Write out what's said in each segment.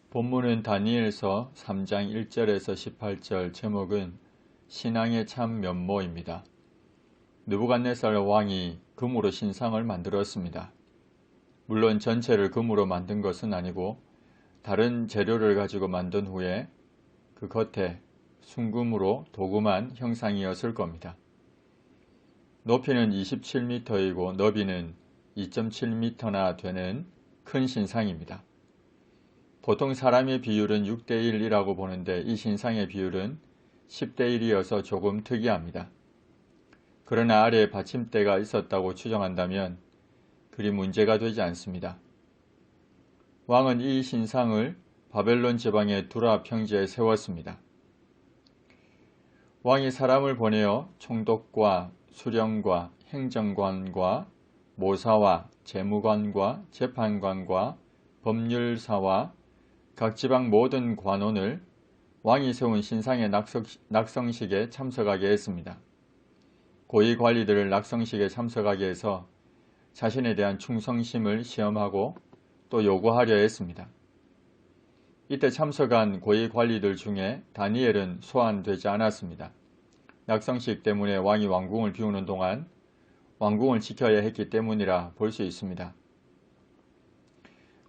본문은 다니엘서 3장 1절에서 18절, 제목은 신앙의 참 면모입니다. 느부갓네살 왕이 금으로 신상을 만들었습니다. 물론 전체를 금으로 만든 것은 아니고 다른 재료를 가지고 만든 후에 그 겉에 순금으로 도금한 형상이었을 겁니다. 높이는 27m이고 너비는 2.7m나 되는 큰 신상입니다. 보통 사람의 비율은 6:1이라고 보는데 이 신상의 비율은 10:1이어서 조금 특이합니다. 그러나 아래에 받침대가 있었다고 추정한다면 그리 문제가 되지 않습니다. 왕은 이 신상을 바벨론 지방의 두라 평지에 세웠습니다. 왕이 사람을 보내어 총독과 수령과 행정관과 모사와 재무관과 재판관과 법률사와 각 지방 모든 관원을 왕이 세운 신상의 낙성식에 참석하게 했습니다. 고위 관리들을 낙성식에 참석하게 해서 자신에 대한 충성심을 시험하고 또 요구하려 했습니다. 이때 참석한 고위 관리들 중에 다니엘은 소환되지 않았습니다. 낙성식 때문에 왕이 왕궁을 비우는 동안 왕궁을 지켜야 했기 때문이라 볼 수 있습니다.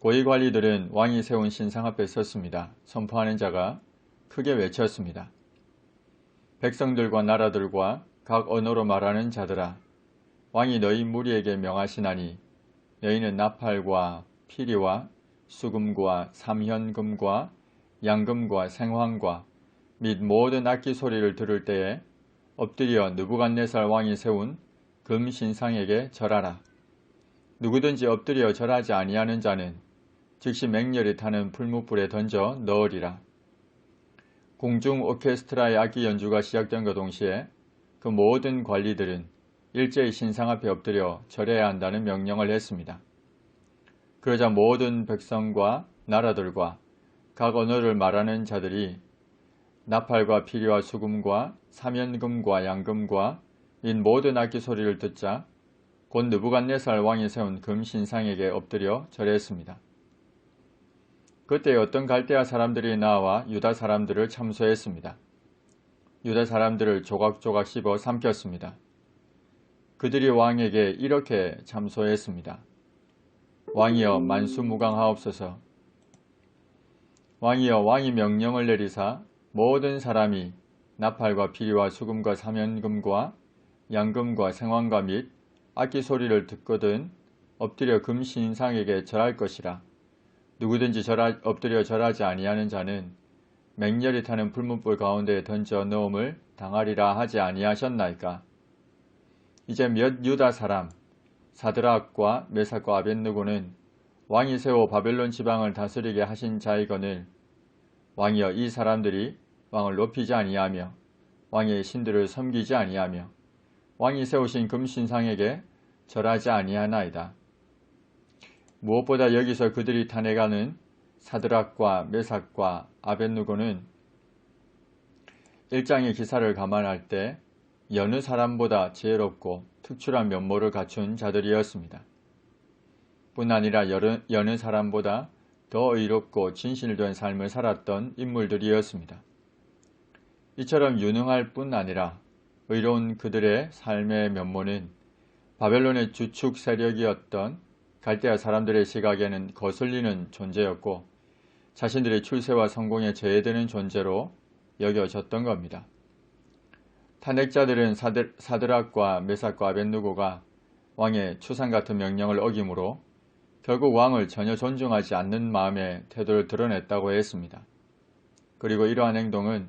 고위 관리들은 왕이 세운 신상 앞에 섰습니다. 선포하는 자가 크게 외쳤습니다. 백성들과 나라들과 각 언어로 말하는 자들아, 왕이 너희 무리에게 명하시나니 너희는 나팔과 피리와 수금과 삼현금과 양금과 생황과 및 모든 악기 소리를 들을 때에 엎드려 느부갓네살 왕이 세운 금 신상에게 절하라. 누구든지 엎드려 절하지 아니하는 자는 즉시 맹렬히 타는 풀무불에 던져 넣으리라. 공중 오케스트라의 악기 연주가 시작된과 동시에 그 모든 관리들은 일제히 신상 앞에 엎드려 절해야 한다는 명령을 했습니다. 그러자 모든 백성과 나라들과 각 언어를 말하는 자들이 나팔과 피리와 수금과 삼연금과 양금과 및 모든 악기 소리를 듣자 곧 느부갓네살 왕이 세운 금 신상에게 엎드려 절했습니다. 그때 어떤 갈대아 사람들이 나와 유다 사람들을 참소했습니다. 유다 사람들을 조각조각 씹어 삼켰습니다. 그들이 왕에게 이렇게 참소했습니다. 왕이여 만수무강하옵소서. 왕이여 왕이 명령을 내리사 모든 사람이 나팔과 피리와 수금과 삼연금과 양금과 생황과 및 악기 소리를 듣거든 엎드려 금 신상에게 절할 것이라. 누구든지 엎드려 절하지 아니하는 자는 맹렬히 타는 불문불 가운데에 던져 넣음을 당하리라 하지 아니하셨나이까. 이제 몇 유다 사람 사드락과 메삭과 아벳느고는 왕이 세워 바벨론 지방을 다스리게 하신 자이거늘 왕이여 이 사람들이 왕을 높이지 아니하며 왕의 신들을 섬기지 아니하며 왕이 세우신 금신상에게 절하지 아니하나이다. 무엇보다 여기서 그들이 탄핵하는 사드락과 메삭과 아벳느고는 1장의 기사를 감안할 때 여느 사람보다 지혜롭고 특출한 면모를 갖춘 자들이었습니다. 뿐 아니라 여느 사람보다 더 의롭고 진실된 삶을 살았던 인물들이었습니다. 이처럼 유능할 뿐 아니라 의로운 그들의 삶의 면모는 바벨론의 주축 세력이었던 갈대아 사람들의 시각에는 거슬리는 존재였고 자신들의 출세와 성공에 제해되는 존재로 여겨졌던 겁니다. 탄핵자들은 사드락과 메삭과 아벳느고가 왕의 추상 같은 명령을 어기므로 결국 왕을 전혀 존중하지 않는 마음의 태도를 드러냈다고 했습니다. 그리고 이러한 행동은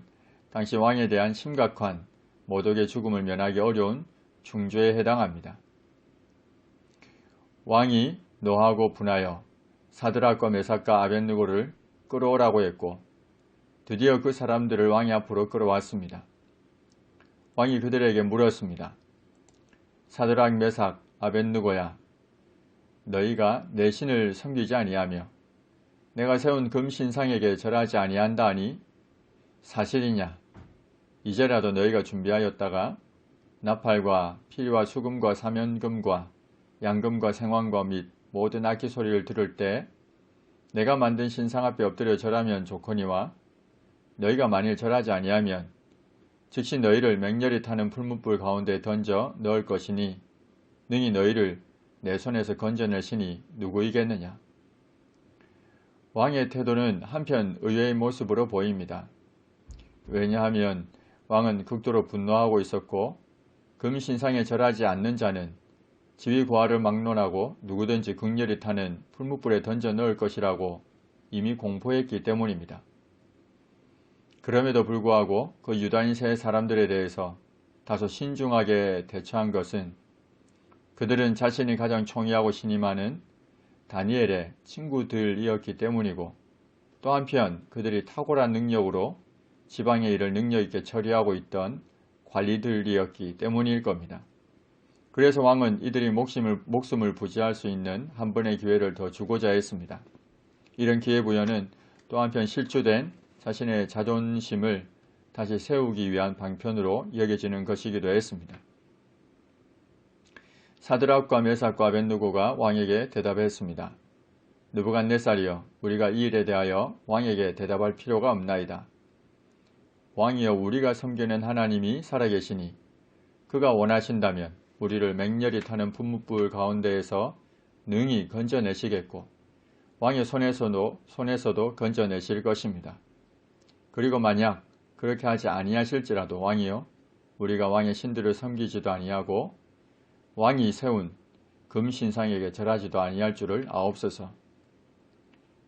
당시 왕에 대한 심각한 모독의 죽음을 면하기 어려운 중죄에 해당합니다. 왕이 노하고 분하여 사드락과 메삭과 아벳느고를 끌어오라고 했고 드디어 그 사람들을 왕이 앞으로 끌어왔습니다. 왕이 그들에게 물었습니다. 사드락, 메삭, 아벳느고야, 너희가 내 신을 섬기지 아니하며 내가 세운 금신상에게 절하지 아니한다 하니 사실이냐? 이제라도 너희가 준비하였다가 나팔과 피리와 수금과 삼연금과 양금과 생황과 및 모든 악기 소리를 들을 때 내가 만든 신상 앞에 엎드려 절하면 좋거니와 너희가 만일 절하지 아니하면 즉시 너희를 맹렬히 타는 풀무불 가운데 던져 넣을 것이니 능히 너희를 내 손에서 건져낼 신이 누구이겠느냐. 왕의 태도는 한편 의외의 모습으로 보입니다. 왜냐하면 왕은 극도로 분노하고 있었고 금신상에 절하지 않는 자는 지위고하를 막론하고 누구든지 극렬히 타는 풀무불에 던져 넣을 것이라고 이미 공포했기 때문입니다. 그럼에도 불구하고 그 유다인 세 사람들에 대해서 다소 신중하게 대처한 것은 그들은 자신이 가장 총애하고 신임하는 다니엘의 친구들이었기 때문이고, 또 한편 그들이 탁월한 능력으로 지방의 일을 능력있게 처리하고 있던 관리들이었기 때문일 겁니다. 그래서 왕은 이들이 목숨을 부지할 수 있는 한 번의 기회를 더 주고자 했습니다. 이런 기회부여는 또 한편 실추된 자신의 자존심을 다시 세우기 위한 방편으로 여겨지는 것이기도 했습니다. 사드락과 메삭과 아벳느고가 왕에게 대답했습니다. 느부갓네살이여, 우리가 이 일에 대하여 왕에게 대답할 필요가 없나이다. 왕이여, 우리가 섬기는 하나님이 살아계시니 그가 원하신다면 우리를 맹렬히 타는 풀무불 가운데에서 능히 건져내시겠고 왕의 손에서도 건져내실 것입니다. 그리고 만약 그렇게 하지 아니하실지라도 왕이여, 우리가 왕의 신들을 섬기지도 아니하고 왕이 세운 금신상에게 절하지도 아니할 줄을 아옵소서.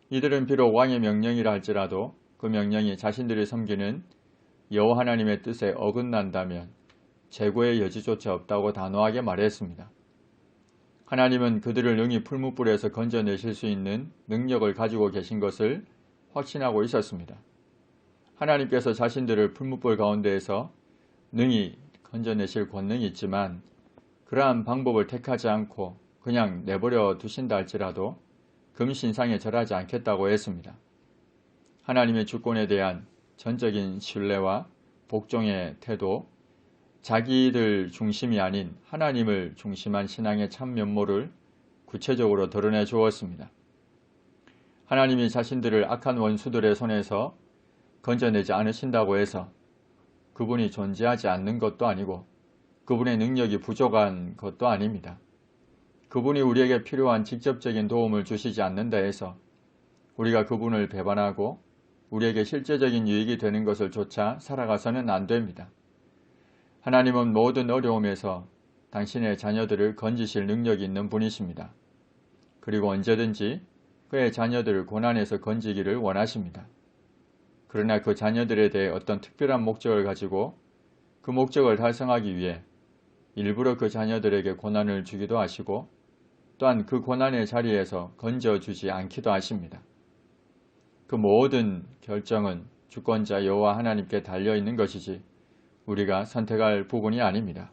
이들은 비록 왕의 명령이라 할지라도 그 명령이 자신들이 섬기는 여호와 하나님의 뜻에 어긋난다면 재고의 여지조차 없다고 단호하게 말했습니다. 하나님은 그들을 능히 풀무불에서 건져내실 수 있는 능력을 가지고 계신 것을 확신하고 있었습니다. 하나님께서 자신들을 풀무불 가운데에서 능히 건져내실 권능이 있지만 그러한 방법을 택하지 않고 그냥 내버려 두신다 할지라도 금신상에 절하지 않겠다고 했습니다. 하나님의 주권에 대한 전적인 신뢰와 복종의 태도, 자기들 중심이 아닌 하나님을 중심한 신앙의 참 면모를 구체적으로 드러내 주었습니다. 하나님이 자신들을 악한 원수들의 손에서 건져내지 않으신다고 해서 그분이 존재하지 않는 것도 아니고 그분의 능력이 부족한 것도 아닙니다. 그분이 우리에게 필요한 직접적인 도움을 주시지 않는다 해서 우리가 그분을 배반하고 우리에게 실제적인 유익이 되는 것을 조차 살아가서는 안 됩니다. 하나님은 모든 어려움에서 당신의 자녀들을 건지실 능력이 있는 분이십니다. 그리고 언제든지 그의 자녀들을 고난에서 건지기를 원하십니다. 그러나 그 자녀들에 대해 어떤 특별한 목적을 가지고 그 목적을 달성하기 위해 일부러 그 자녀들에게 고난을 주기도 하시고 또한 그 고난의 자리에서 건져주지 않기도 하십니다. 그 모든 결정은 주권자 여호와 하나님께 달려있는 것이지 우리가 선택할 부분이 아닙니다.